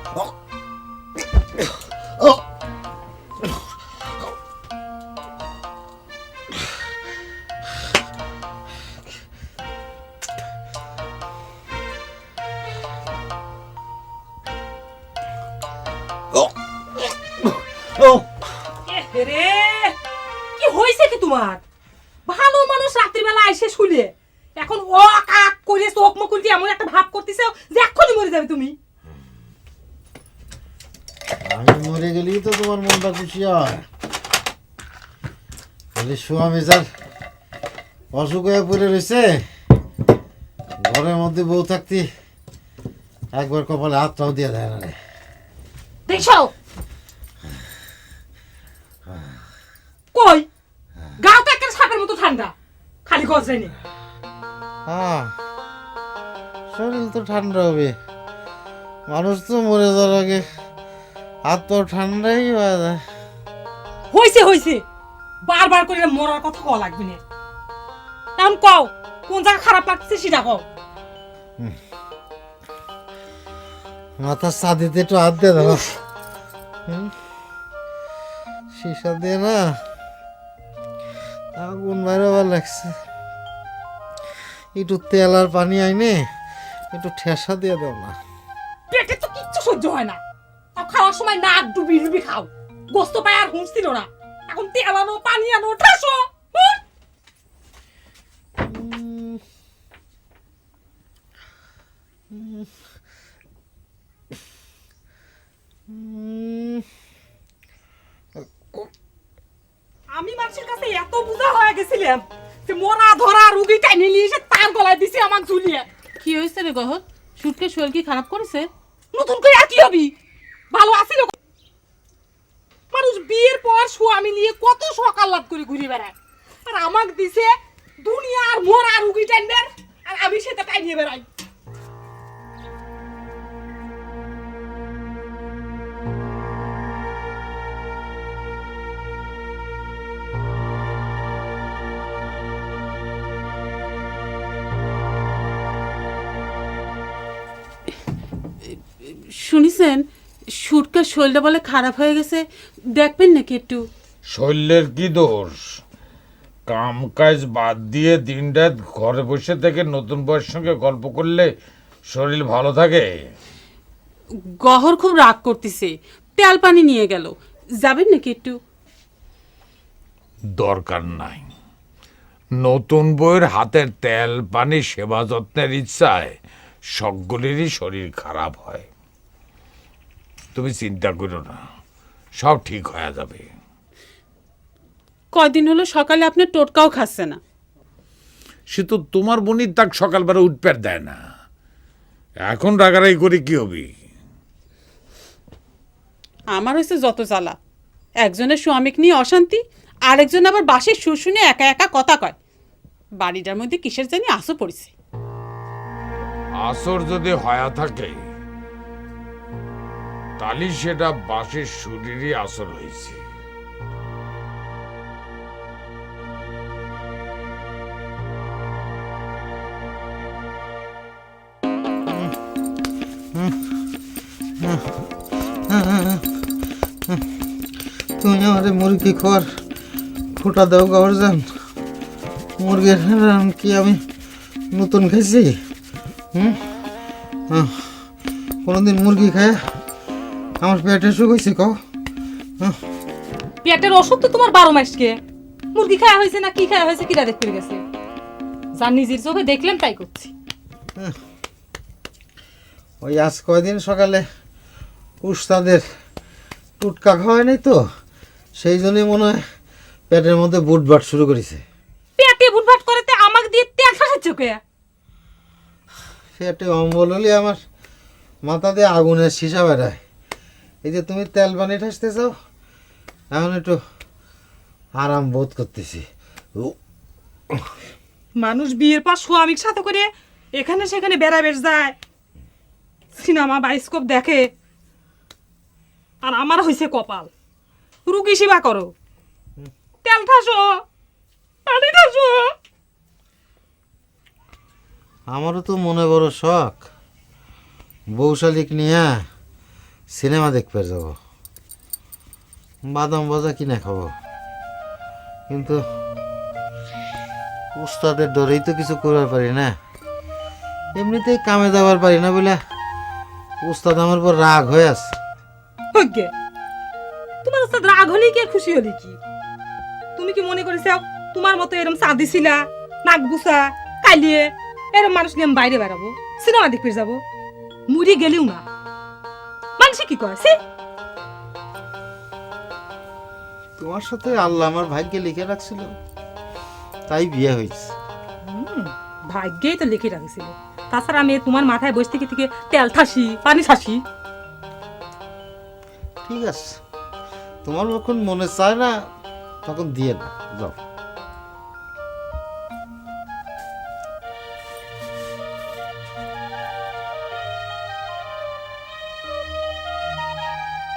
কি হয়েছে কি তোমার? ভালো মানুষ রাত্রিবেলা এসে শুলে এখন ও কাক করে চোখ মুখ উল্টে এমন একটা ভাব করতেছে যে এক্ষুনি মরে যাবে তুমি। আমি মরে গেলেই তো তোমার মনটা খুশি হয়। খালি স্বামী যার অসুখ হয়ে পড়ে রয়েছে, ঘরের মধ্যে বউ থাকতে একবার কপালে হাতটাও দিয়ে দেয় না রে। দেখছো কই গাও তো একটা সাপের মতো ঠান্ডা, খালি গজরাই নেই। হ্যাঁ, শরীর তো ঠান্ডা হবে, মানুষ তো মরে যাওয়ার আগে হাত তো ঠান্ডাই হয়ে যায়। হইছে হইছে, বারবার করে মরার কথা কওয়া লাগবে না। এখন কও কোন জায়গা খারাপ লাগছে সেটা কও। মাথার ছাদিতে একটু হাত দিয়ে দাও। সীসা দিয়ে না আগুন বাইরে লাগছে, একটু তেল আর পানি আইনে একটু ঠেসা দিয়ে দাও না। পেটে তো কিচ্ছু সহ্য হয় না, তাও খাওয়ার সময় নাক ডুবি ডুবি খাও। গোস্ত পায় আর হুঁশ ছিল না, এখন তেল আনো পানি আনো ঠাসো। আমি মানুষের কাছে এত বুঝা হয়ে গেছিলাম যে মরা ধরা রুগী টাইনে নিয়ে এসে তার গলায় দিছে আমার ঝুলিয়ে। কি হয়েছে রে গহর? সুটকে শরীর কি খারাপ করেছে? নতুন করে আর কি হবি? ভালো আছিল মানুষ বিয়ের পর স্বামী নিয়ে কত সকাল লাভ করে ঘুরে বেড়ায়, আর আমাকে দিছে দুনিয়ার মরা রুগী টাইনের, আর আমি সেটা টাইনিয়ে বেড়াই। শুনিছেন সুটকার শরীরটা বলে খারাপ হয়ে গেছে, দেখবেন নাকি একটু? শরীরের কি দোষ? কাম কাজ বাদ দিয়ে দিনরাত ঘরে বসে থেকে নতুন বউয়ের সঙ্গে গল্প করলে শরীর ভালো থাকে? গহর খুব রাগ করতেছে, তেল পানি নিয়ে গেল, যাবেন নাকি একটু? দরকার নাই। নতুন বউয়ের হাতের তেল পানি সেবা যত্নের ইচ্ছায় সকলেরই শরীর খারাপ হয়। তুমি চিন্তা করো না, সব ঠিক হয়ে যাবে। কয়দিন হলো সকালে আপনার টোটকাও খাচ্ছে না। সে তো তোমার বোনই তাক সকালবেলা উঠপের দেয় না, এখন রাগারাগি করে কি হবি? আমার হয়েছে যত জ্বালা, একজনের স্বামীক নিয়ে অশান্তি, আরেকজন আবার বাসের সুর শুনে একা একা কথা কয়। বাড়িটার মধ্যে কিসের জানি আসো পড়েছে। আসর যদি হয়া থাকে তাহলে সেটা বাসের সুরেরই আসর হয়েছে। তুমি আমাদের মুরগি খাওয়ার খোটা দাও গবরজান। মুরগির রান কি আমি নতুন খাইছি? কোনোদিন মুরগি খায় আমার পেটে সুখ হয়েছে? কও পেটের ওষুধ তো তোমার 12 মাসকে। মুরগি খাওয়া হয়েছে না কি খাওয়া হয়েছে কিরা দেখতে গেছে, যা নিজের চোখে দেখলাম তাই করছি। ওই আজ কয়দিন সকালে উস্তাদের টুটকা খাওয়ায় নাই তো, সেই জন্যই মনে হয় পেটের মধ্যে বুটবাট শুরু করেছে। পেটে বুটভাট করতে আমাকে দিয়ে তেল খাসাচ্ছে কে? পেটে অম্বল হলে আমার মাথা দিয়ে আগুনের সীসা বেড়ায়। এই যে তুমি তেল পানি ঠাসতে চাও, এখন একটু আরাম বোধ করতেছি। মানুষ বিয়ের পর স্বামীর সাথে করে এখানে সেখানে বেড়াবেশ যায়, সিনেমা বাইস্কোপ দেখে, আর আমার হয়েছে কপাল। রুগী সেবা করো, তেল ঠাসো, পানি ঠাসো। আমারও তো মনে বড় শখ বৌশালিক নিয়ে সিনেমা দেখতে যাব, বাদাম ভাজা কিনে খাবো, কিন্তু উস্তাদের ডরেই তো কিছু করবার পারি না। এমনিতেই কামে যাবার পারি না বলে উস্তাদ আমার উপর রাগ হয়ে আছে। হইগে তোমার ওস্তাদ রাগ হলি কি আর খুশি হলি কি? তুমি কি মনে করেছ তোমার মতো এরম চাঁদি ছিলা নাক বুসা কালিয়ে এরম মানুষ নিয়ে আমি বাইরে বেড়াবো, সিনেমা দেখতে যাবো? মুড়ি গেলেও না, মানুষ কি কয় সে? তোমার সাথে আল্লাহ আমার ভাগ্যে লিখে রাখছিল, তাই বিয়ে হয়েছে। ভাগ্যেই তো লিখে রাখছিল, তাছাড়া আমি তোমার মাথায় বসে থেকে থেকে তেল ঠাসি পানি ঠাসি। ঠিক আছে, তোমার যখন মনে চায় না তখন দিয়ে না, যাও।